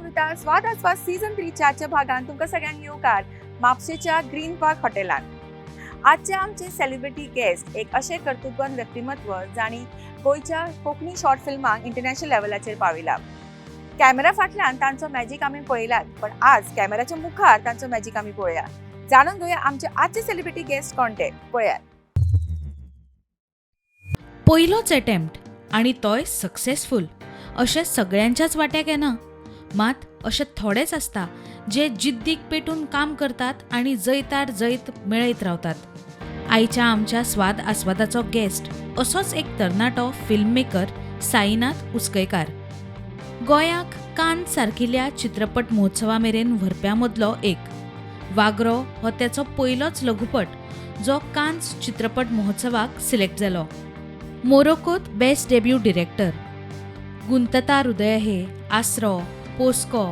पळयता स्वाद आस्वाद सीझन 3 च्या भागान तुमकां सगळ्यांक येवकार म्हापशेच्या ग्रीन पार्क हॉटेलान. आजचे आमचे सेलिब्रिटी गेस्ट एक असे कर्तृत्ववान व्यक्तिमत्व जाणी गोयच्या कोंकणी शॉर्ट फिल्मांक इंटरनॅशनल लेवलाचेर पावयला. कॅमेरा फाटल्यान तांचो मॅजिक आमी पळयलात, पण आज कॅमेराच्या मुखार तांचो मॅजिक आमी पळोवया. जाणून घेवया आमचे आजचे सेलिब्रिटी गेस्ट कोण ते. पळयात. पयलोच अटेम्प्ट आनी तोय सक्सेसफूल अशें सगळ्यांच्याच वाट्याक येना. मात अशे थोडेच आसता जे जिद्दीक पेटून काम करतात आनी जैतार जैत मेळयत रावतात. आयच्या आमच्या स्वाद आस्वादाचो गेस्ट असोच एक तरणाटो फिल्म मेकर साईनाथ उस्कयकार. गोंयाक कान सारकिल्ल्या चित्रपट महोत्सवा मेरेन व्हरप्या मदलो एक. वागरो हो तेचो पयलोच लघुपट जो कान्स चित्रपट महोत्सवाक सिलेक्ट जालो. मोरोकोत बेस्ट डेब्यू डिरेक्टर. गुंतता हृदय हे, आसरो, पोस्को,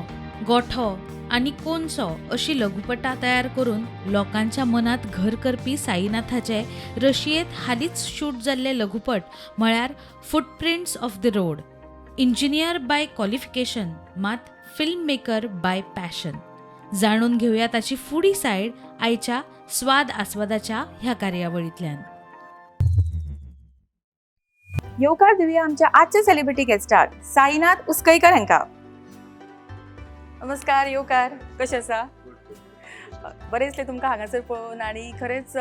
गोठो आनी कोनसो अशी लघुपटां तयार करून लोकांच्या मनात घर करपी साईनाथाचे रशियेत हालींच शूट जाल्ले लघुपट म्हळ्यार footprints of the road. Engineer by qualification मात फिल्म मेकर बाय पॅशन. जाणून घेवया ताची फुडली सायड आयच्या स्वाद आस्वादाच्या ह्या कार्यावळींतल्यान. येवकार दिवया आमच्या आजच्या सेलिब्रिटी गेस्टाक साईनाथ उस्कयकर हांकां. नमस्कार, येवकार. कशें आसा? बरें दिसलें तुमकां हांगासर पळोवन आनी खरेंच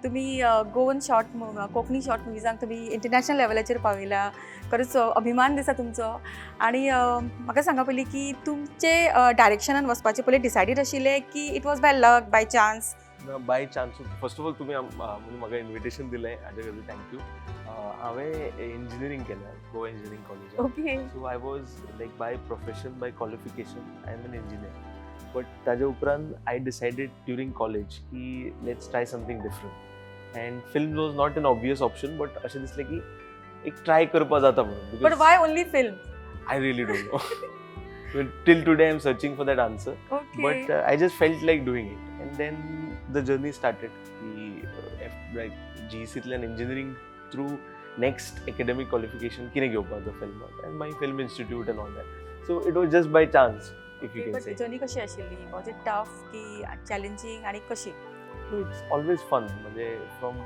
तुमी गोवन शॉर्ट कोंकणी शॉर्ट मुविजांक तुमी इंटरनॅशनल लेवलाचेर पावयला. खरेंच अभिमान दिसता तुमचो. आनी म्हाका सांगा पयलीं की तुमचे डायरेक्शनान वचपाचें पयलीं डिसायडीड आशिल्लें की it was by luck, by chance? By chance. First of all तुम्ही म्हाका इन्विटेशन दिलें हाजे खातीर थँक्यू. हांवें इंजिनियरींग केलें Goa engineering college. Okay. So I was like by profession, by qualification I am an engineer. But ताजे उपरांत आय डिसायडेड ड्युरींग कॉलेज की let's try something different. And film was not an obvious option, but अशें दिसलें की एक try करपा जाता म्हणून. But why only film? I really don't know. Till today I'm searching for that answer. Okay. But I just felt like doing it. And then the journey started. Like GECतल्यान engineering through next academic qualification किने घेवपाक the film and my film institute and all that. So it was just by chance, if you can say. But journey कशी आशिल्ली? Was it tough की challenging आणि कशी? So it's always fun. म्हणजे from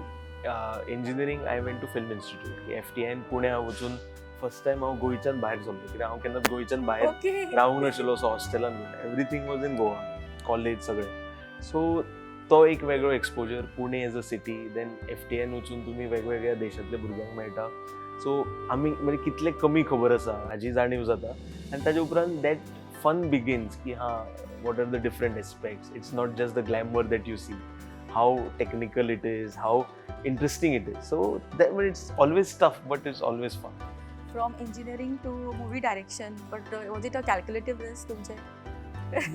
engineering I went to film institute. FTN पुण्या वचून first time हांव गोंयच्यान भायर सरलो. कित्याक हांव केन्नाच गोंयच्यान भायर रावूंक नाशिल्लो असो हॉस्टेलान. Everything was in Goa, college सगळें. सो तो एक वेगळो exposure. Pune as a city, then FTN वचून तुमी वेगवेगळ्या देशांतल्या भुरग्यांक मेळटा. सो आमी म्हणजे कितले कमी खबर आसा हाजी जाणीव जाता. आनी ताजे उपरांत दॅट फन बिगिन्स की what are the different aspects. It's not just the glamour that you see, how technical it is, how interesting it is. So that it's always tough but it's always fun. From engineering to movie direction, but was it a calculative risk तुमचे?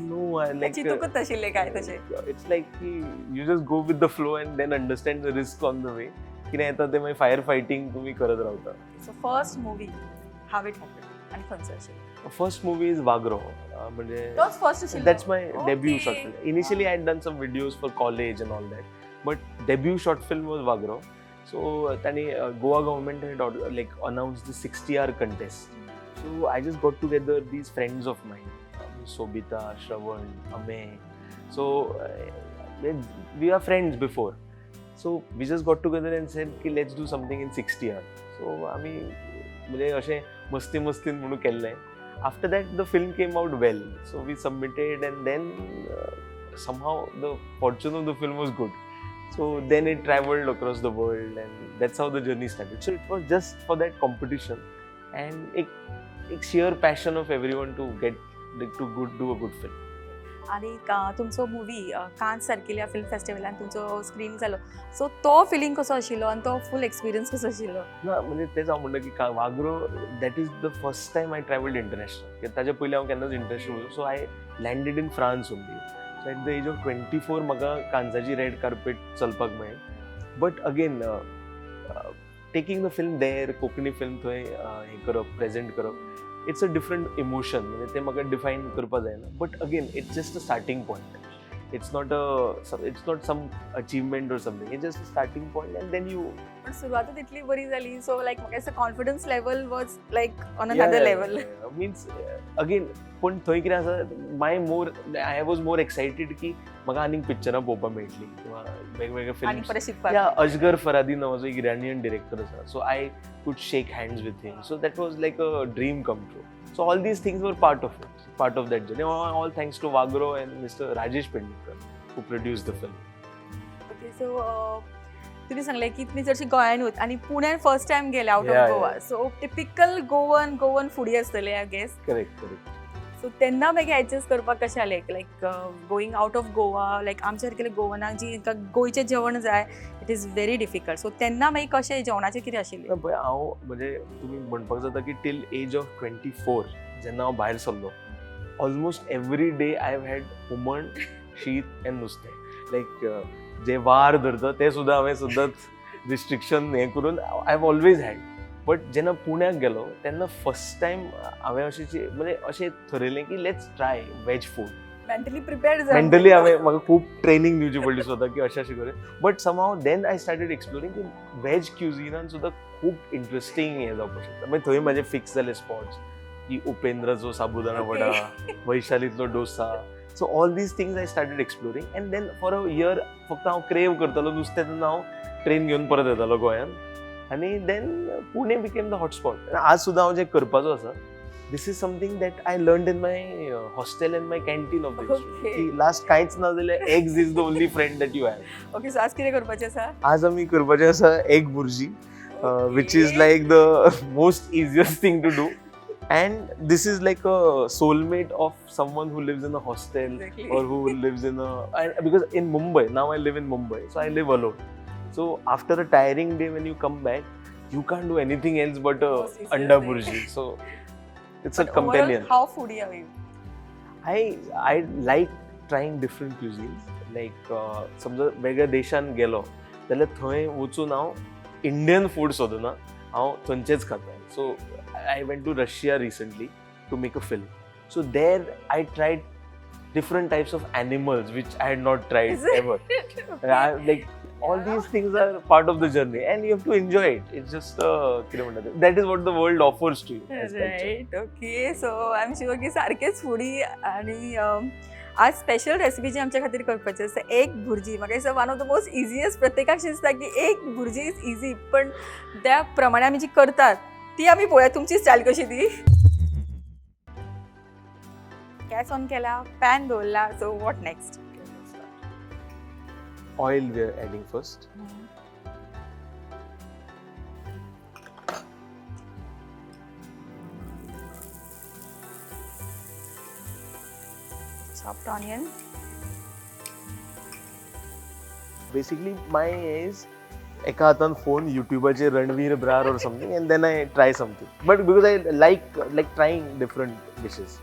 No, I like. चिंतूकच आशिल्ले काय तशे? It's like you just go with the flow and then understand the risk on the way. कितें येता ते मागीर fire fighting तुमी करत रावता. So first movie, how it happened आणि खंयचो आशिल्लो? First movie is वागरो. म्हणजे तोच फर्स्ट आशिल्लो? That's my debut short film. Initially I had done some videos for college and all that, but debut short film was वागरो. So तांणी Goa government had like announced the 60-hour contest. So I just got together these friends of mine, Sobita, Shravan, Amey. So we are friends before. So we just got together and said ki let's do something in 60 hours. So आमी म्हणजे अशें मस्तीन म्हणून केल्लें. After that the film came out well. So we submitted and then somehow the fortune of the film was good. So then it traveled across the world and that's how the journey started. So it was just for that competition and एक sheer passion of everyone to get to do a good film. आणि तुमचो movie Cannes सारकिल्ल्या film फेस्टिवलान तुमचो screen जालो. So तो feeling कसो आशिल्लो आनी तो फूल एक्सपिरियन्स कसो आशिल्लो? ना म्हणजे तेच हांव म्हणटा की वागरो that is the first time I travelled international. ताजे पयलीं हांव केन्नाच इंटरनॅशनल वचूं. So I landed in France only. So at the age of 24 म्हाका कान्साची रेड कार्पेट चलपाक मेळ्ळी. But again taking the film there, Konkani film थंय हें करप, प्रेजेंट करप, इट्स अ डिफरंट इमोशन. म्हणजे ते म्हाका डिफायन करपा जायना. But again it's just a starting point. it's not some achievement or something. It's just a starting point, and then you पण सुरुवातच इतली बरी झाली, सो लाईक म्हाका confidence level was like on another level. Means again पण थंय कितें आसा, I was more excited की म्हाका आनीक पिक्चरां पळोवपाक मेळटली किंवा वेगवेगळे आणि फिल्म्स. परत शिकपाक. या अजगर फरादी नावाचो एक इरानियन डिरेक्टर आसा, so I could shake hands with him, so that was like a dream come true. So all these things were part of that journey. All thanks to Vagro and Mr. Rajesh Pendikar who produced the film. Okay, so तुम्ही सांगले की तुम्ही जशी गोंयानूच आणि पुण्यात first time गेले out Yeah, of Goa, so typical Goan foodie असतले आय गेस. Correct. सो तेन्ना मागीर एडजस्ट करपाक कशें जालें, like going out of Goa, like आमच्या सारकेले गोवनाक जी गोंयचें जेवण जाय it is very difficult. So तेन्ना मागीर कशें जेवणाचें कितें आशिल्लें? पळय हांव म्हणजे तुमी म्हणपाक जाता की टील एज ऑफ 24 जेन्ना हांव भायर सरलो, almost every day I have had हुमण, शीत एंड नुस्तें. लायक जे वार धरता ते सुद्दां हांवें सद्दांच रिस्ट्रिक्शन हें करून I have always had. But जेन्ना पुण्याक गेलो तेन्ना फर्स्ट टायम हांवें अशें थरयलें की let's try veg food. Mentally prepared mentally म्हाका खूब ट्रेनिंग दिवची पडली स्वता की अशें करें. But somehow then I started exploring की वेज क्युझिनान सुद्दां खूब इंटरेस्टिंग हें जावपाक शकता. मागीर थंय म्हाजे फिक्स जाले स्पॉट्स की उपेंद्राचो साबुदाणा वडा, वैशालींतलो dosa. So all these things I started exploring, and then for a year फक्त हांव क्रेव करतालो नुस्तें, तेन्ना हांव ट्रेन घेवन परत येतालो गोंयांत, आनी then Pune became the hotspot. आज सुद्दां हांव जें करपाचो आसा, this is something that I learn in my hostel and my canteen of the Okay. की लास्ट कांयच ना जाल्यार eggs is the only friend that you have. Okay, so आज कितें करपाचें आसा? आज आमी करपाचें आसा egg bhurji, which is like the most easiest thing to do, and this is like a soulmate of someone who lives in a hostel. Exactly. Or who lives in because in Mumbai now, I live in Mumbai, so I live alone. So after a tiring day, when you come back, you can't do anything else but Most easiest anda thing. burji. So it's But a companion. overall, how foodie are you? I like trying different cuisines. Like समजा वेगळ्या देशान गेलो जाल्यार थंय वचून हांव Indian food सोदना, हांव थंयचेच खाता. So I went to Russia recently to make a film. So there I tried different types of animals which I had not tried Is it? ever. Like all these things are part of the journey, and you have to enjoy it. It's just that is what the world offers to you as culture. Right. Okay, so I am sure की सारकेच foodie. आणि आज special recipe जी आमच्या खातीर करपाची आसा, egg bhurji. म्हाका दिसता one of the most easiest. प्रत्येकाक दिसता की एग भुर्जी इज इजी, पण त्या प्रमाणे आमी जी करतात ती आमी पळोवया तुमची स्टायल कशी ती. गॅस ऑन केला, पॅन दवरला, so what next? Oil we are adding first. Chopped onion. Basically, my is एका हातान फोन युट्यूबाचेर Ranveer Brar or something, and then I try something. But because I like trying different dishes.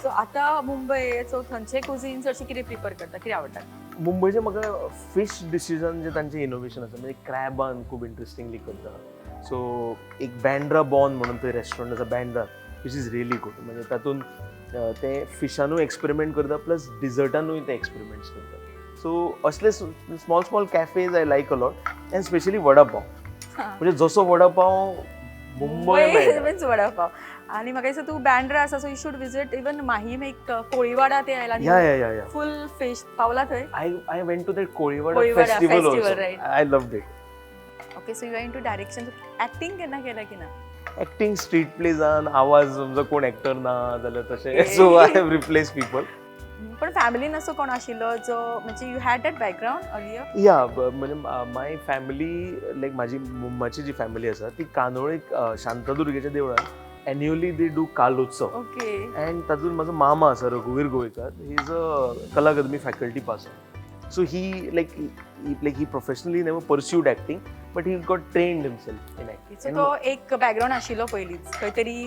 So आता Mumbai, so थंयचे कुझिन्स अशी कितें prefer करता, कितें आवडटा? मुंबयचे म्हाका फिश डिशीजान जे तांचे इनोवेशन आसा, म्हणजे क्रॅबान खूब इंटरेस्टिंगली करता. सो एक बँड्रा बॉर्न म्हणून थंय रेस्टॉरंट आसा Bandra, which is really good. म्हणजे तातूंत ते फिशानूय एक्सपेरिमेंट करता प्लस डिजर्टानूय ते एक्सपेरिमेंट्स करता. सो असले small cafes I like a lot, end specially vada pav. म्हणजे जसो वडा पाव मुंबय मीन्स वडापाव. आणि म्हाका दिसता तूं बँड्रा आसा, so you should visit even Mahim. एक कोळीवाडा ते आयला, या फुल फिश पावला थंय. I went to that Koliwada Koliwada festival also. festival, right. I loved it. Okay, so you are into direction. Acting केन्ना केला की ना? Acting स्ट्रीट प्लेजान आवाज समजा कोण एक्टर ना जाल्यार तशें, Okay. So I have replace people. पण फॅमिलीन असो कोण आशिल्लो जो, म्हणजे you had that background earlier? या म्हणजे माय फॅमिली, लायक माझी मम्माची जी फॅमिली आसा ती कांदोळेक शांतादुर्गेच्या देवळान annually they do Kalotsav. Okay. And तातूंत म्हजो मामा आसा रघुवीर गोवेकर, ही is a Kala Akademi faculty pass. So he professionally never pursued acting, but he got trained himself in acting. So तो एक बॅकग्राऊंड आशिल्लो पयलींच, खंय तरी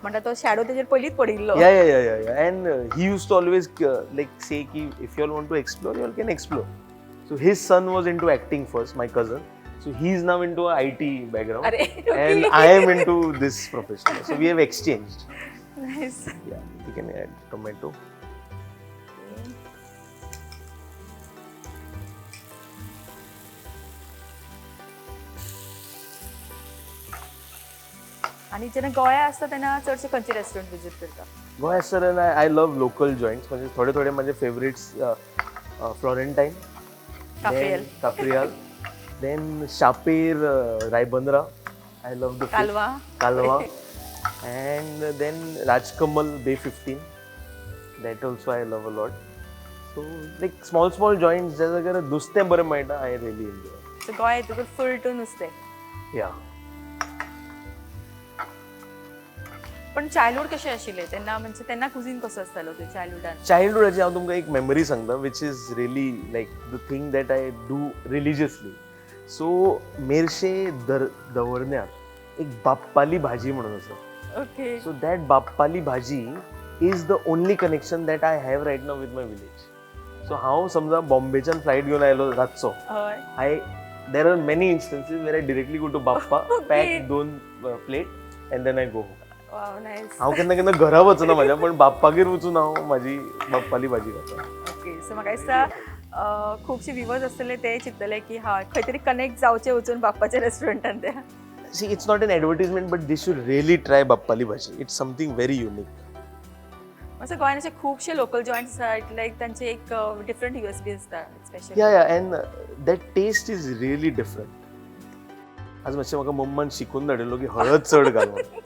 म्हणटा तो शॅडो तेजेर पयलींच पडिल्लो. Yeah. And he used to always say ki if you all want to explore, you all can explore. So his son was into acting first, my cousin. So he is now into a IT background. अरे, And okay. I am into this profession. So we have exchanged. Nice. Yeah, we can add tomato. आणि जेन्ना गोंया आसता तेन्ना चडशे खंयचे restaurant visit करता? Goa sir I love local joints म्हणजे थोडे थोडे माझे favourites Florentine, cafreal. Cafreal, then शापेर, Ribandar. I love the fish. Kalwa. And then Rajkamal Bay 15. That also I love a lot. So like small joints जर अगर नुस्तें बरें मेळटा I really enjoy. सो गोंया येतकूच फूल टू नुस्तें. Yeah. पण चायल्डहूड कशें आशिल्लें तेन्ना म्हणजे तेन्ना कुझीन कसो आसतालो तुवें चायल्डहुडान? चायल्डहुडाची हांव तुमकां एक मेमरी सांगता which is really like the thing that I do religiously. So Merces दवर्ण्यार एक बाप्पाली भाजी म्हणून आसा. ओके. सो दॅट बाप्पाली भाजी is the only connection that I have right now with my village. So हांव समजा बॉम्बेच्यान फ्लायट घेवन आयलो रातचो, हय. There are many instances where I directly go to Bappa, pack 2 plate and then I go home. Wow, nice. हांव केन्ना केन्ना घरा वचना म्हाज्या, पण बाप्पागेर वचून हांव म्हाजी बाप्पाली भाजी खाता. ओके. सो म्हाका दिसता खुबशे व्हिवर्स आसतले ते चिंततले की हय खंय तरी कनेक्ट जावचे वचून बाप्पाच्या रेस्टॉरंटान ते. See, it's not an advertisement, but they should really try Bappali Bhaji. It's something very unique. असं गोंयान अशे खुबशे लोकल जॉयंट्स आसात लायक तांचे एक डिफरंट USP आसता special. Yeah, and that taste is really different. आज मातशें म्हाका मम्मान शिकून धाडिल्लो की हळद चड घाल म्हणून.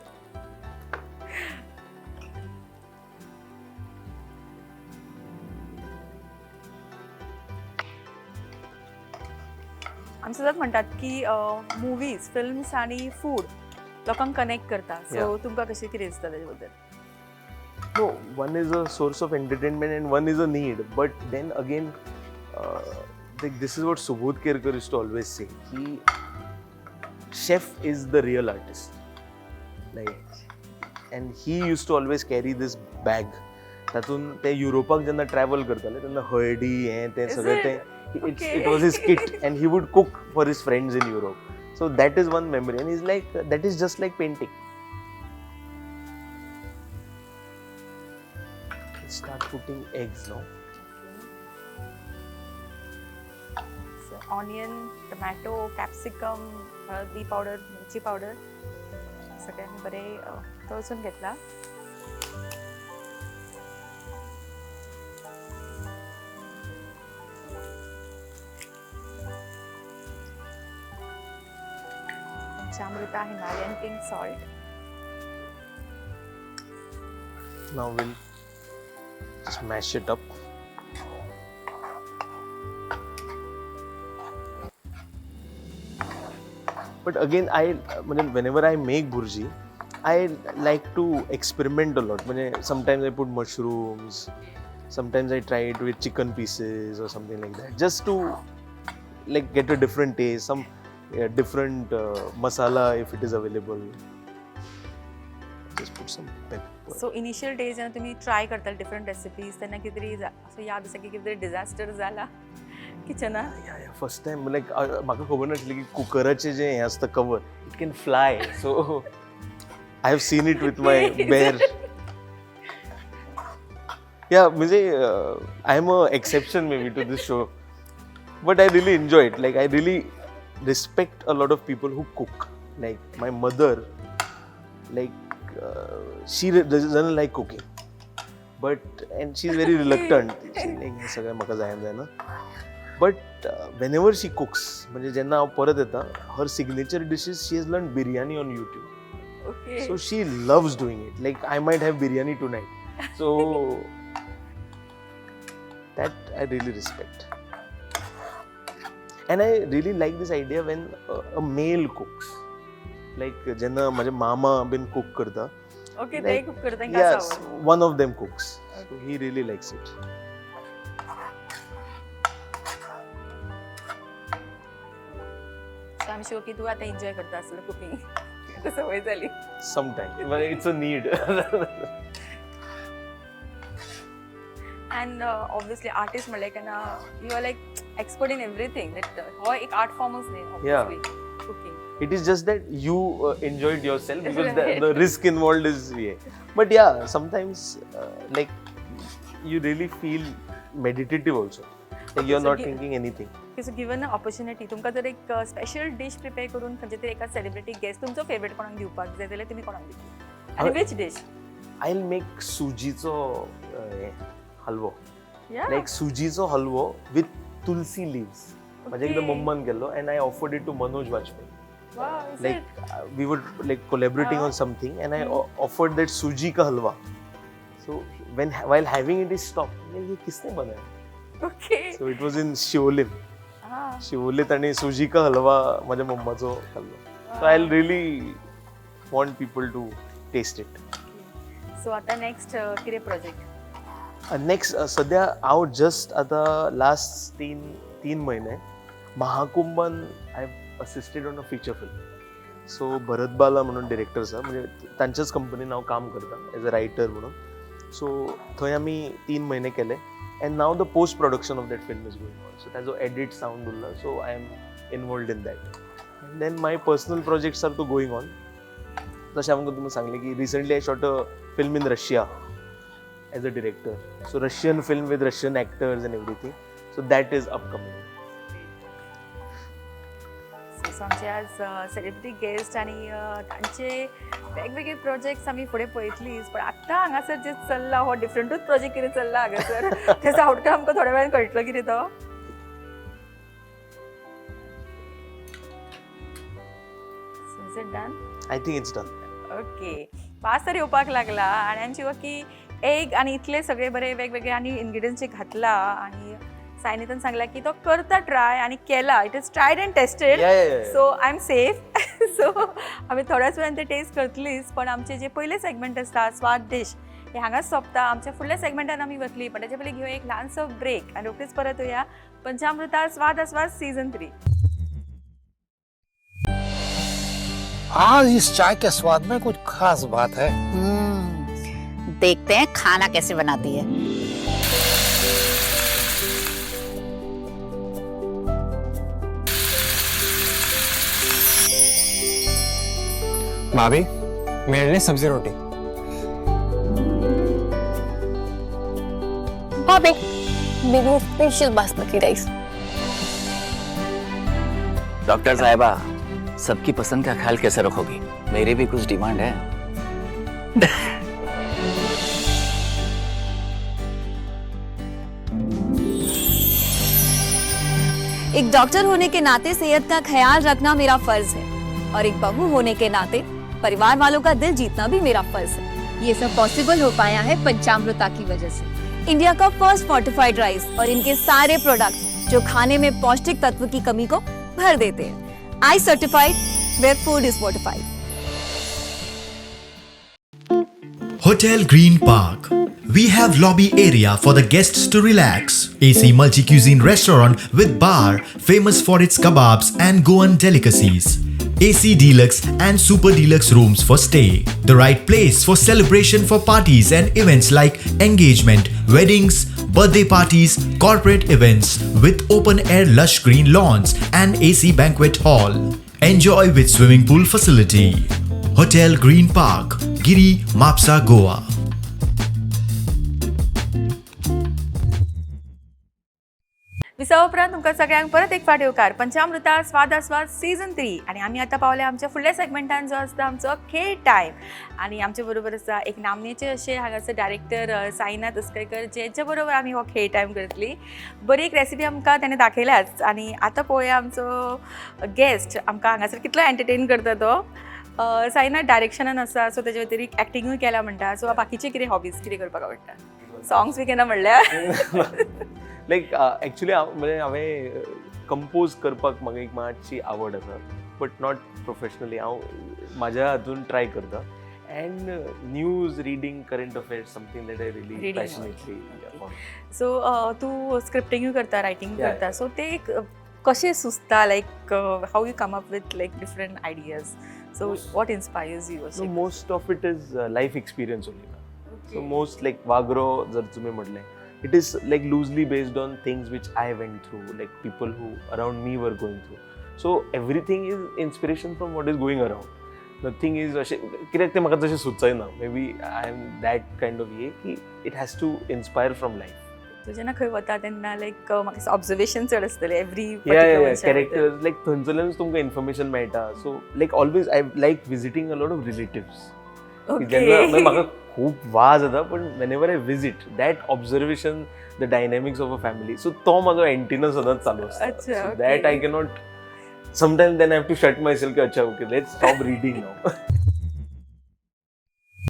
आमी सदांच म्हणटात की मुवीज, फिल्म्स आणि फूड लोकांक कनेक्ट करता. So Yeah. तुमकां कशें कितें दिसता तेजे बद्दल? No, one is a source of entertainment and one is a need. But then again, like this is what Subodh Kerkar used to always say. Chef is the real artist. Like, and he used to always carry this bag. तातून ते युरोपाक जेन्ना travel करताले तेन्ना हळडी हें तें Is सगळें it? तें Okay. it was his kit and he would cook for his friends in Europe. So that is one memory and he's like that is just like painting. Let's start putting eggs now. So onion, tomato, capsicum, हळदी powder, मिरची powder सगळ्यांनी बरे तळसून घेतला. पंचामृता Himalayan pink salt. Now we'll just mash it up. But again, whenever I make burji, I like to experiment a lot. Sometimes I put mushrooms, sometimes I try it with chicken pieces or something like that, just to like get a different taste, some different masala if it is available. Just put some pepper. So initial days जेन्ना तुमी try करता different recipes तेन्ना कितें तरी असो याद आसा की कितें तरी डिजास्टर जाला किचनान? Yeah, first time like म्हाका खबर नासली की कुकराचे जे हें आसता cover it can fly. So I have seen it with my bear. Yeah म्हणजे I am a exception maybe to this show, but I really enjoy it. Like I really respect a lot of people who cook. Like my mother, like she doesn't like cooking, and she's very reluctant. She's like सगळं म्हाका जायना. But whenever she cooks, म्हणजे जेन्ना हांव परत येता, her signature dishes she has learned biryani on YouTube. Okay. So she loves doing it. Like I might have biryani tonight. So that I really respect. And I really like this idea when a male cooks. Like jenna माझे मामा bin cook करता. Okay, ते खूप करता तांकां Yes, आसा आवड. one of them cooks. So he really likes it. So I'm sure की तू आता एन्जॉय करता आसलो कुकिंग. आता सवय झाली. Sometimes, but it's a need. And obviously artist म्हणले की ना you are like expert in everything. That हो एक art formच न्ही obviously cooking. It is just that you enjoy it yourself because Right. the risk involved is But yeah, sometimes like you really feel meditative also. Like you're So not thinking anything. Okay, so given opportunity तुमकां जर एक special dish prepare करून खंयचे तरी एका celebrity guest तुमचो favourite कोणाक दिवपाक जाय जाल्यार तुमी कोणाक दितली आनी which dish? I will make सुजीचो हलवो, या लायक सुजीचो हलवो विथ तुलसी लिव्स. माझ्या एकदा मम्मान केल्लो and I offered it to Manoj Vajpayee. Wow, is Like we were like collaborating on something, and I offered that suji ka halwa. So while having it, he stopped. ये किसने बनाया? Okay. So it was in Shiolim. हां, शिवोलीत आणि सुजी का हलवा माझ्या मम्माचो खाल्लो. So I'll really want people to taste it. So आता नेक्स्ट कितें प्रोजेक्ट? नेक्स्ट सध्या हांव जस्ट आता लास्ट तीन महिने महाकुंभन I assisted on a feature film. So Bharat Bala म्हणून डिरेक्टर आसा, म्हणजे तांच्याच कंपनीन हांव काम करता एज अ रायटर म्हणून. सो थंय आमी 3 महिने केले and now the post production of that film is going on. So ताजो एडिट सावंड उरला, so I am involved in that. And then my personal projects are too going on. जशें हांवें तुमकां सांगलें की recently I shot a film in Russia as a director. So Russian film with Russian actors and everything. So that is upcoming. So आमचे आज celebrity guest आणि तांचे वेगवेगळे प्रोजेक्ट्स आमी फुडें पळयतलीच, पण आत्तां हांगासर जे चल्ला हो डिफरंटूच प्रोजेक्ट कितें चल्ला हांगासर तेजो आउटकम आमकां थोड्या वेळान कळटलो कितें तो. Is it done? I think it's done. Okay, pass तर येवपाक लागला आणि आमची की एग आणि इतले सगळे बरे वेगवेगळे आणि इन्ग्रेडियंट्स जे घातला आणि सायनीतन सांगला की तो करता ट्राय आणि केला. It is triad and tested. So I am safe. So आम्ही थोड्याच वेळान ते टेस्ट करतलीच, पण आमचे जे पहिले सेगमेंट आसता स्वाद डिश हे हांगाच सोंपता. आमच्या फुडल्या सेगमेंटान आमी वतली, पण त्याच्या पयलीं घेवया एक ल्हानसो ब्रेक आणि रोखडीच परत येया पंचामृता स्वाद आस्वाद सीझन 3. आज इस चाय के स्वाद में कुछ खास बात है. देखते हैं खाना कैसे बनाती है. भाभी, मेरे लिए सब्जी रोटी. भाभी, मेरे लिए स्पेशल बासमती राइस. डॉक्टर साहिबा, सबकी पसंद का ख्याल कैसे रखोगी? मेरी भी कुछ डिमांड है. एक डॉक्टर होने के नाते सेहत का ख्याल रखना मेरा फर्ज है, और एक बहू होने के नाते परिवार वालों का दिल जीतना भी मेरा फर्ज है. ये सब पॉसिबल हो पाया है पंचामृता की वजह से. इंडिया का फर्स्ट फोर्टिफाइड राइस और इनके सारे प्रोडक्ट जो खाने में पौष्टिक तत्व की कमी को भर देते हैं. I certified, where food is fortified. Hotel Green Park. We have lobby area for the guests to relax. AC multi-cuisine restaurant with bar famous for its kebabs and Goan delicacies. AC deluxe and super deluxe rooms for stay. The right place for celebration for parties and events like engagement, weddings, birthday parties, corporate events with open air lush green lawns and AC banquet hall. Enjoy with swimming pool facility. Hotel Green Park, Giri, Mapsa, Goa. Visa उपरांत तुमकां सगळ्यांक परत एक फावट येवकार पंचामृता स्वाद आस्वाद season 3. आणि आमी आतां पावले आमच्या फुडल्या सेगमेंटान जो आसता आमचो खेळ टायम. आणि आमचे बरोबर आसा एक नामनेचे अशे हांगासर डायरेक्टर साईनाथ उसकयकर, जेच्या बरोबर आमी हो खेळ टायम करतली. बरी एक रेसिपी आमकां ताणें दाखयल्याच. आणि आतां पळोवया आमचो गेस्ट आमकां हांगासर कितलो एंटरटेन करता तो. साईनाथ डायरेक्शनान आसा, सो तेजे व्यतिरिक्त एक्टिंगूय केला म्हणटा. सो बाकीचे कितें हॉबीज कितें करपाक आवडटा? सॉंग्स बी केन्ना म्हणल्यार लायक एक्चुली म्हणजे हांवें कंपोज करपाक म्हाका एक मातशी आवड आसा, बट नॉट प्रोफेशनली. हांव म्हाज्या हातून ट्राय करता. And news reading, current affairs, something that I really Reading passionately. So तू स्क्रिप्टिंगूय करता, रायटिंग Yeah, करता. सो ते कशें सुचता, like how you come up with like different ideas. So what inspires you? So most of it is life experience only. So most like Vagro, जर तुम्ही म्हटले, it is like loosely based on things which I went through, like people who around me were going through. So everything is inspiration from what is going around. Nothing is अशें कित्याक तें म्हाका तशें सुचयना. Maybe I am that kind of way की it has to inspire from life. तूं जेन्ना खंय वता तेन्ना लायक म्हाका ऑब्जर्वेशन चड आसतलें एवरी कॅरेक्टर्स लायक थंयसरल्यानूच तुमकां इन्फॉर्मेशन मेळटा so like always I like visiting a lot of relatives जेन्ना मागीर म्हाका खूब वाज जाता पण whenever I visit that observation the dynamics of a family so तो म्हाजो एंटिना सदांच चालू अच्छा, आसता okay. That I cannot sometimes then I have to shut myself की अच्छा ओके लेट्स स्टॉप रिडींग नाव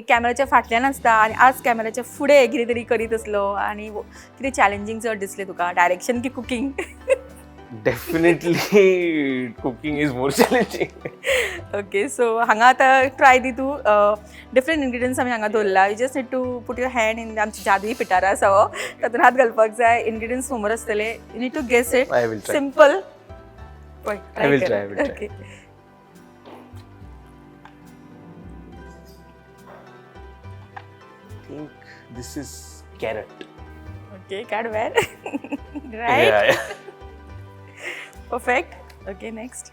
कॅमेराच्या फाटल्यान आसता आनी आज कॅमेराच्या फुडें कितें तरी करीत आसलो आनी कितें चॅलेंजींग चड दिसलें तुका डायरेक्शन की cooking definitely cooking is more challenging okay so हांगा आतां ट्राय दी तूं डिफरंट इंग्रिडियंट्स आमी हांगा दवरला you just need to put your hand in आमची जादुई पिटारा आसा हो तातूंत हात घालपाक जाय इंग्रिडियंट्स समोर आसतले you need to guess it I will try. Simple पळय I will try, I will try. Okay think this is carrot. Okay काड वेर right perfect okay next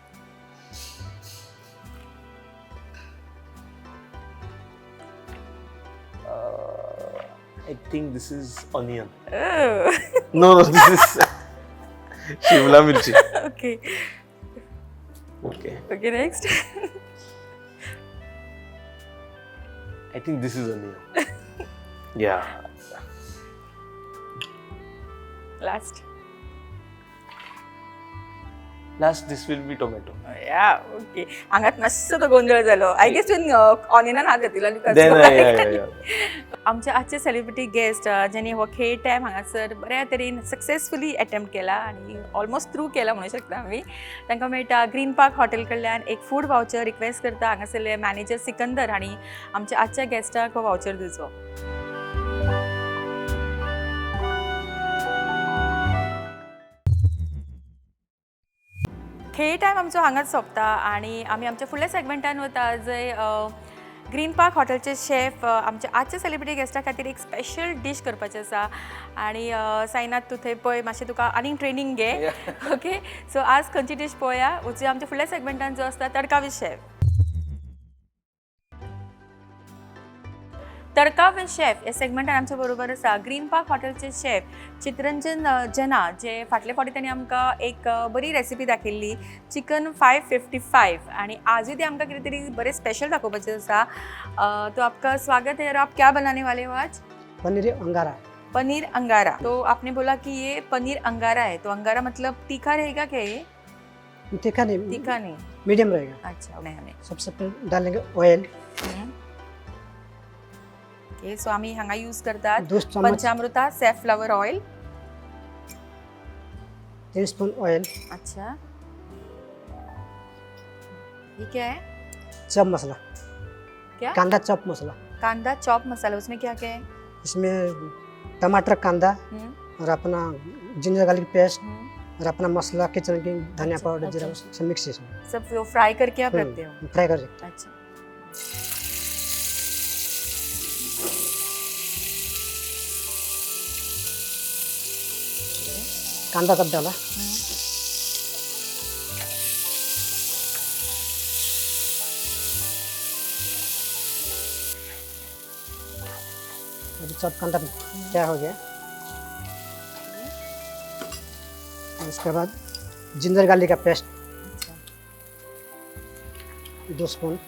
I think this is onion. Oh. No, this is Shimla mirchi. Okay. Okay. Okay, next. I think this is onion. Yeah. Last. Last, this will be tomato. Yeah, okay. हांगात मातसो तो गोंधळ जालो. I guess तुवें ऑनियनान हात घातिलो आनी Then, yeah. आमचे आजचे celebrity guest ज्यांनी हो खेळ टायम हांगासर बऱ्या तरेन सक्सेसफुली अटेम्प्ट केला आणि ऑलमोस्ट थ्रू केला म्हणू शकता आमी तांकां मेळटा ग्रीन पार्क हॉटेल कडल्यान एक फूड वाउचर रिक्वेस्ट करता हांगासरले मॅनेजर सिकंदर आणि आमच्या आजच्या गेस्टाक हो वाउचर दिवचो. खेळ टायम आमचो हांगाच सोंपता आणि आमी आमच्या फुडल्या सेगमेंटान वता जंय ग्रीन पार्क हॉटेलचे शेफ आमच्या आजच्या सेलिब्रिटी गेस्टा खातीर एक स्पेशल डीश करपाचें आसा आणि साईनाथ तूं थंय पळय मातशें तुका आनीक ट्रेनींग घे ओके सो आज खंयची डीश पळोवया वचूया आमच्या फुडल्या सेगमेंटान जो आसता तडका with chef. Tadka with chef ह्या सेगमेंटान आमच्या बरोबर आसा ग्रीन पार्क हॉटेलचे शेफ चित्रंजन जना जे फाटले फावटी तांणी आमकां एक बरी रेसिपी दाखयल्ली चिकन 555 आणि आजूय ते आमकां कितें तरी बरें स्पेशल दाखोवपाचें आसा. तो आपका स्वागत है और आप क्या बनाने वाले हो आज? पनीर अंगारा. पनीर अंगारा. तो आपने बोला कि ये पनीर अंगारा है तो अंगारा मतलब तीखा रहेगा क्या ये? तीखा नहीं, तीखा नहीं, मीडियम रहेगा. अच्छा नहीं. सबसे पहले डालेंगे ऑयल. ओके सो आम्ही हांगा यूज करतात 2 चम्मच पंचामृता सॅफ्लॉवर ऑयल. 3 spoon oil. अच्छा ये क्या है? चॉप मसाला. क्या? कांदा चॉप मसाला. कांदा चॉप मसाला. उसमें क्या क्या है? इसमें टमाटर कांदा और अपना जिंजर गार्लिक पेस्ट और अपना मसाला किचन किंग धनिया अच्छा, पाउडर अच्छा। जीरा सब मिक्स है इसमें. सब वो फ्राई करके आप रखते हो? फ्राई करके. अच्छा कांदा तब डाला. अभी चॉप कांदा क्या हो गया. उसके बाद जिंजर गार्लिक का पेस्ट 2 स्पून.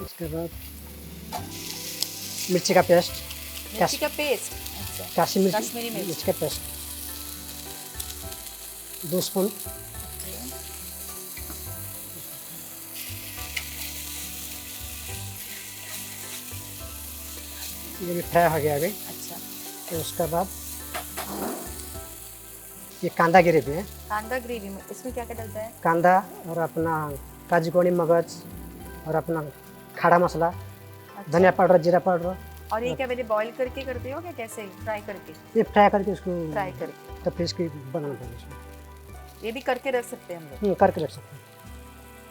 उसके बाद मिर्ची का पेस्ट. मिर्ची का पेस्ट. अच्छा कश्मीरी कश्मीरी मिर्च. मिर्च का पेस्ट 2 स्पून. ये भी फ्राई हो गया अभी. अच्छा तो उसके बाद ये कांदा ग्रेवी है. कांदा ग्रेवी में इसमें क्या क्या डलता है? कांदा और अपना काजू कड़ी मगज और अपना खड़ा मसाला धनिया पाउडर जीरा पाउडर. और ये क्या पहले बॉईल करके करते हो क्या कैसे फ्राई करके? ये फ्राई करके उसको फ्राई करके तो फिर इसकी बनाना पड़ेगा इसमें. ये भी करके रख सकते हैं हम लोग. करके रख सकते हैं.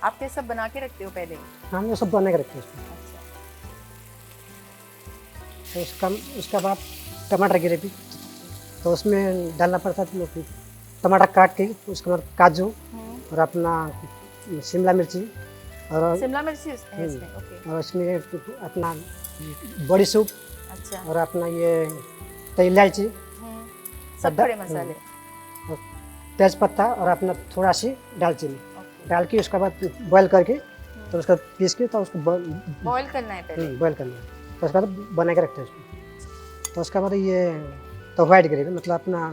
आप ये सब बना के रखते हो पहले? हम ये सब बना के रखते हैं इसमें. अच्छा तो उसका बाद टमाटर ग्रेवी तो उसमें डालना पड़ता है तो टमाटर काट के उसके बाद काजू और अपना शिमला मिर्ची और शिमला मिर्ची है इसमें. ओके और उसमें अपना बड़ी सूप अच्छा और अपना ये इलायची, सब खड़े मसाले। तेज पत्ता और अपना थोड़ा सी दालचीनी डाल के उसके बाद बॉईल करके तो उसका पीस के तो उसको बॉईल करना है पहले। बॉईल करना है तो उसके बाद बना के रखते हैं उसको। तो उसके बाद ये तो वाइट ग्रेवी मतलब अपना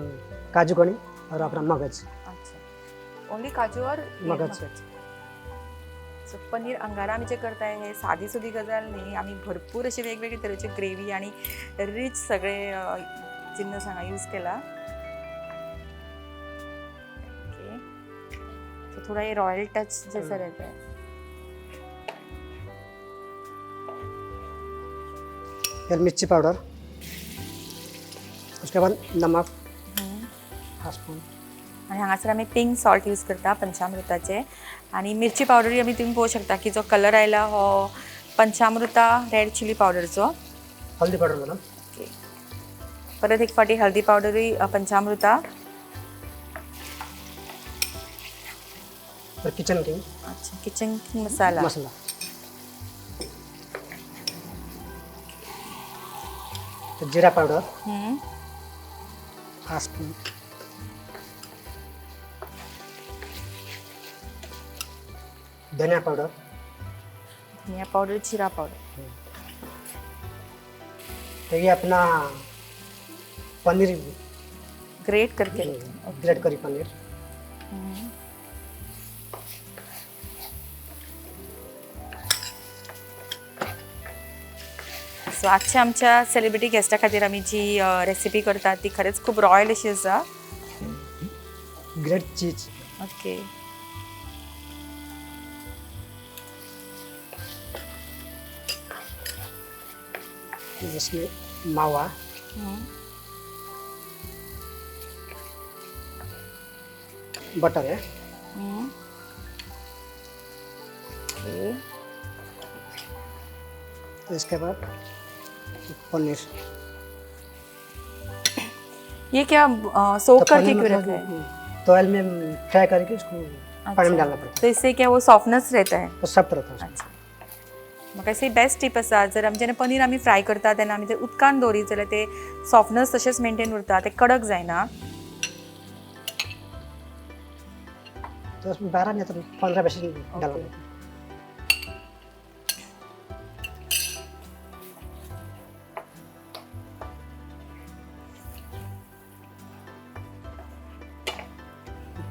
काजू कड़ी और अपना मगज अच्छा ओनली काजू और हे मगज। सो पनीर अंगारा आम्ही जे करताय हे साधी सुधी गजाल नाही, आम्ही भरपूर असे वेगवेगळे तरेचे ग्रेव्ही आणि रिच सगळे जिन्नस हांगा यूज केला। ओके सो थोड़ा ये रॉयल टच जैसा रहता है। फिर मिर्ची पाउडर, उसके बाद नमक हाफ स्पून आणि हांगासर आमी पिंक सॉल्ट यूज करता पंचामृताचे आणि मिरची पावडर आमी तुम्ही पळोवंक शकता की जो कलर आयला हो पंचामृता रेड चिली पावडरचो। हल्दी पाउडर मॅडम, ओके परत एक फाटी हळदी पावडरही पंचामृता। और किचन किंग अच्छा किचन किंग मसाला मसाला, तो जीरा पाउडर हाफ स्पून, धनिया पाउडर, धनिया पाउडर जीरा पाउडर। तो ये अपना पनीर ग्रेट करके ग्रेट करी पनीर, सो आजच्या आमच्या सेलिब्रिटी गेस्टा खातीर आमी जी रेसिपी करतात ती खरेंच खूब रॉयल अशी आसा। ग्रेट चीज, ओके जिसमें मावा, बटर है, ओके तो इसके बाद पनीर। ये क्या सोक तो करके पनीर क्यों मतलब रखा है? तो ऑयल में फ्राई करके उसको पानी में डालना पड़ता तो इससे क्या वो सॉफ्टनेस रहता है? है तो सब रहता है उसमें। अच्छा म्हाका अशी बेस्ट टीप आसा जर आमी जेन्ना पनीर आमी फ्राय करता तेन्ना आमी जर उदकान दवरीत जाल्यार ते सॉफ्टनेस तशेंच मेंटेन उरता, ते कडक जायना। तो उसमें 12 नहीं तो 15 पैसे डालना पड़ता है।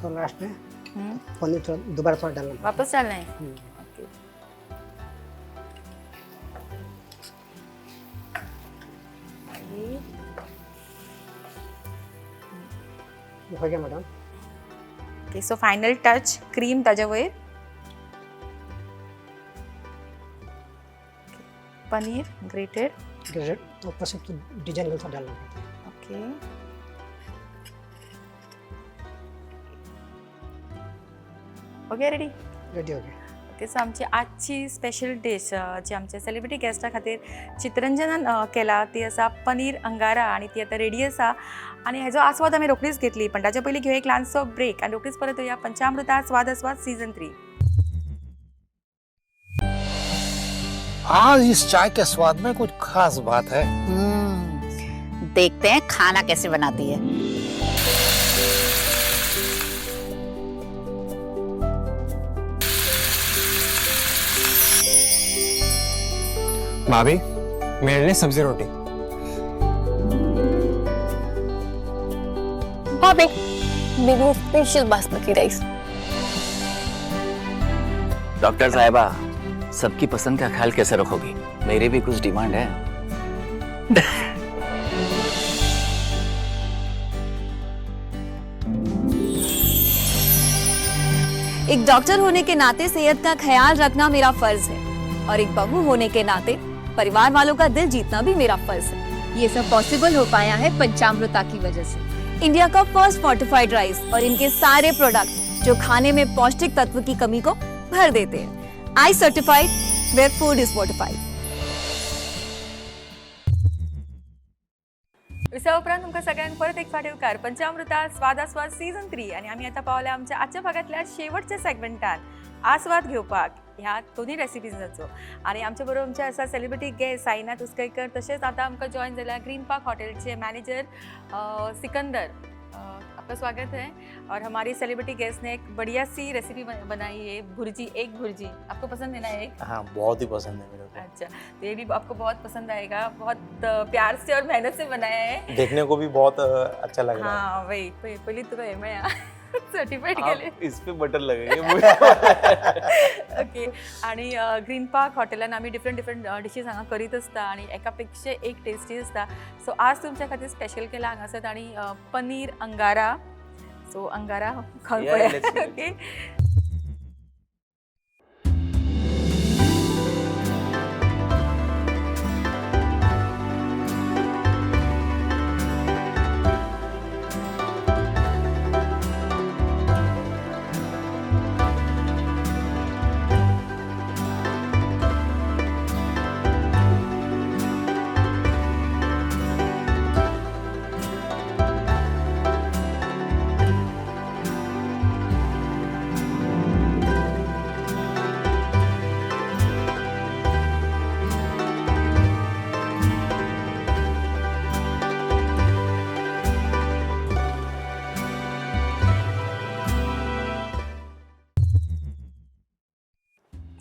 तो लास्ट में पनीर थोड़ा दोबारा थोड़ा डालना पड़ता वापस डालना है? है। ओके हो गया madam. Okay so final touch cream ताजे वयर, पनीर ग्रेटेड। ग्रेट ऊपर से तो डिजाइन में थोड़ा डालना पड़ता है। ओके ओके रेडी रेडी हो गया। ओके सो आमची आजची स्पेशल डिश जी आमच्या सेलिब्रिटी गेस्टा खातीर चित्रंजनान केला ती आसा पनीर अंगारा आणि ती आता रेडी आसा आणि हेजो आस्वाद आमी रोखडीच घेतली, पण ताचे पयलीं घेवया एक ल्हानसो ब्रेक आणि रोखडीच परत येऊया पंचामृता स्वाद आस्वाद सीझन 3। आज इस चाय के स्वाद में कुछ खास बात है। देखते हैं खाना कैसे बनाती है। भाभी मेरे लिए सब्जी रोटी। भाभी मेरे लिए स्पेशल बासमती राइस। डॉक्टर साहिबा सबकी पसंद का ख्याल कैसे रखोगी? मेरी भी कुछ डिमांड है। एक डॉक्टर होने के नाते सेहत का ख्याल रखना मेरा फर्ज है और एक बहू होने के नाते परिवार वालों का दिल जीतना भी मेरा फर्ज है। ये सब पॉसिबल हो पाया है पंचामृता की वजह से। इंडिया का फर्स्ट फोर्टिफाइड राइस और इनके सारे प्रोडक्ट जो खाने में पौष्टिक तत्व की कमी को भर देते हैं। I certified where food is fortified. विसा उपरांत तुमकां सगळ्यांक परत एक फावट येवकार पंचामृता स्वादास्वाद सीझन 3 आनी आमी आतां पावल्या आमच्या आजच्या भागांतल्या शेवटच्या सेगमेंटान आस्वाद घेवपाक ह्या दोन्ही रेसिपीजांचो. आनी आमचे बरोबर आमचे आसा सेलिब्रिटी गेस्ट साईनाथ उसकैकर, तशेंच आतां आमकां जॉइन जाला ग्रीन पार्क होटलचे मैनेजर सिकंदर. आपका स्वागत है. और हमारी सेलिब्रिटी गेस्ट ने एक बढ़िया सी रेसिपी बनाई है, भुर्जी, एग भुर्जी. आपको पसंद है ना एग? हाँ, बहुत ही पसंद है मेरे को. अच्छा, तो ये भी आपको बहुत पसंद आएगा. बहुत प्यार से और मेहनत से बनाया है. देखने को भी बहुत अच्छा लग रहा है. हाँ वही पहली तो है मैं सर्टिफाइड केले. इस पे बटर लगेंगे. ओके. आणि ग्रीन पार्क हॉटेलान आमी डिफरंट डिशीज हांगा करीत आसता आनी एका पेक्षा एक टेस्टी आसता. सो आज तुमच्या खातीर स्पेशल केला हांगासर आनी पनीर अंगारा. सो अंगारा खावन Yeah, let's पळया. do it. Okay.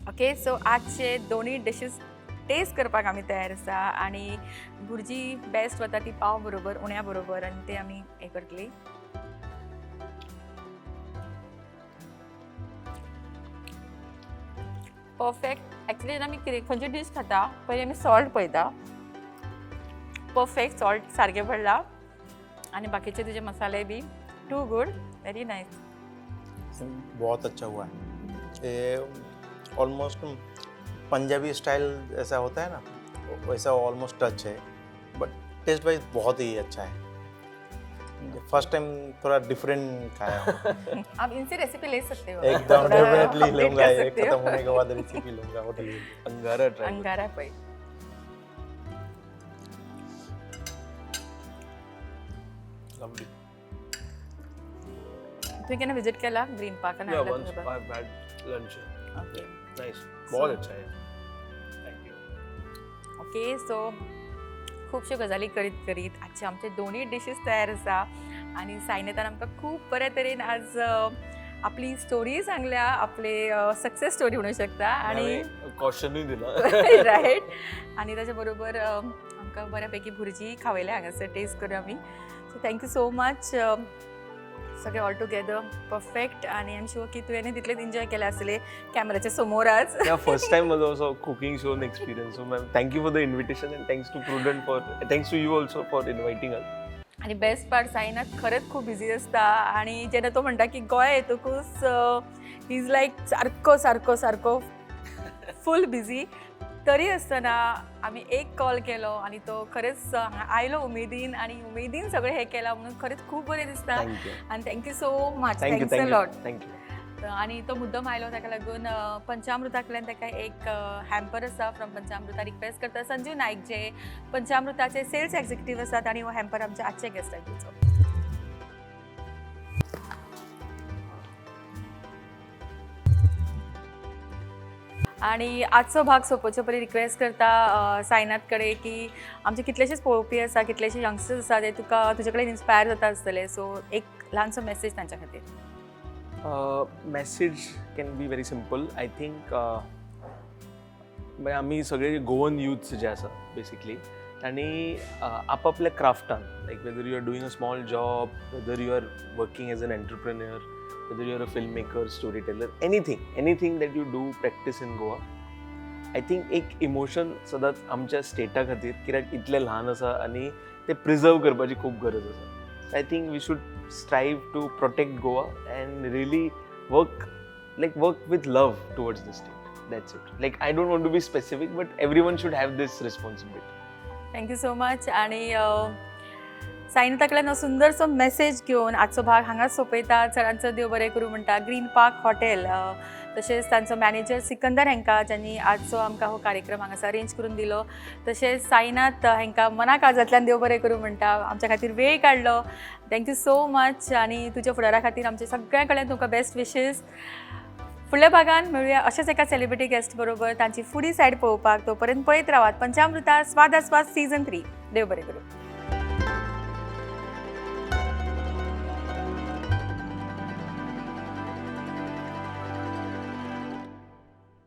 Okay. So आजचे दोन्ही डिशीज टेस्ट करपाक आमी तयार आसा आनी भुर्जी बेस्ट वता ती पाव बरोबर, उण्या बरोबर आनी ते आमी हे करतली. परफेक्ट. एक्चुअली आमी कितें खंयची डीश खाता पयलीं आमी सॉल्ट पळयता. परफेक्ट सॉल्ट सारकें पडला आनी बाकीचे तुजे मसाले बी टू गुड, वेरी नायस. बहुत अच्छा हुआ है. ये ऑलमोस्ट पंजाबी स्टाइल ऐसा होता है ना, वैसा ऑलमोस्ट टच है, बट टेस्ट वाइज बहुत ही अच्छा है. फर्स्ट टाइम थोड़ा डिफरेंट खाया हूँ. आप इनसे रेसिपी ले सकते हो. एकदम थोड़ा डेफिनेटली update लूंगा. कर ये सकते खत्म हो. होने के बाद रेसिपी लूंगा होटल में. अंगारा ट्राई. अंगारा पै. लवली. तुम्ही केना विजिट केला green park Yeah, once I've had lunch. Okay. Nice. बहुत अच्छा है. Thank you. ओके. सो खूपश्यो गजाली करीत आजचे आमचे दोन्ही डिशीज तयार आसा आनी साईनाथान आमकां खूब बऱ्या तरेन आज आपली स्टोरी सांगल्या, आपले सक्सेस स्टोरी म्हणू शकता आणि कॉशनूय दिला. रायट. आणि त्याच्या बरोबर आमकां बऱ्यापैकी भुर्जी खावयल्या हांगासर टेस्ट करूया आमी. So thank you so much. सगळे ऑल टुगेदर परफेक्ट आणि आय एम शुअर की तुवें तितलेच एन्जॉय केले आसले कॅमेराच्या समोर आज. Yeah, first time was also cooking show and experience. So ma'am, thank you for the invitation and thanks to you also for inviting us. आणि best part Sainath खरंच खूप बिझी असता आणि जेन्ना तो म्हणटा की गोंया येतकूच ही इज लायक सारको फूल बिझी. तरी आसतना आमी एक कॉल केलो आणि तो खरेंच आयलो उमेदीन आणि उमेदीन सगळें हें केलां म्हणून खरेंच खूब बरें दिसता. Thank you. आणि thank you so much. Thank you. Thanks a lot. Thank you. आणि तो मुद्दम आयलो ताका लागून पंचामृताकडल्यान ताका एक हॅम्पर आसा फ्रॉम पंचामृता. रिक्वेस्ट करता संजीव नाईक जे पंचामृताचे सेल्स एक्झिक्युटीव आसात आणि हो हॅम्पर आमच्या आजचे गेस्ट आहेत तुमचो. आणि आजचो भाग सोंपोवचे पयलीं रिक्वेस्ट करता साईनाथ कडेन की आमचे कितलेशेच पळोवपी आसा, कितलेशे यंगस्टर्स आसा जे तुका तुजे कडेन इन्स्पायर जाता आसतले. सो एक ल्हानसो मेसेज तांच्या खातीर. Message can be very simple. I think आम्ही सगळे गोवन यूथ्स जे आसा बेसिकली आणि आपापल्या क्राफ्टान like whether you are doing a small job, whether you are working as an entrepreneur, whether you are a film maker, story teller, anything that you do practice in Goa. I think एक emotion सदांच आमच्या strata खातीर कित्याक इतलें ल्हान आसा आनी ते प्रिजर्व करपाची खूब गरज आसा. I think we should strive to protect Goa and really work with love towards the state. That's it. Like I don't want to be specific, but everyone should have this responsibility. Thank you so much. आणि साईनाथा कडल्यान हो सुंदरसो message घेवन आजचो भाग हांगाच सोंपयता. सरांचो देव बरें करूं म्हणटा. ग्रीन पार्क हॉटेल तशेंच तांचो मॅनेजर सिकंदर हेंकां ज्यांनी आजचो आमकां हो कार्यक्रम हांगासर अरेंज करून दिलो. तशेंच साईनाथ हेंकां मना काळजांतल्यान देव बरें करूं म्हणटा. आमच्या खातीर वेळ काडलो. Thank you so much. आनी तुज्या फुडारा खातीर आमचे सगळ्यां कडल्यान तुमकां बेस्ट विशीस. फुडल्या भागान मेळुया अशेंच एका सेलिब्रिटी गेस्ट बरोबर तांची फुडी सायड पळोवपाक. तोपर्यंत पळयत रावात पंचामृता स्वाद आस्वाद सीझन 3. देव बरें करूं.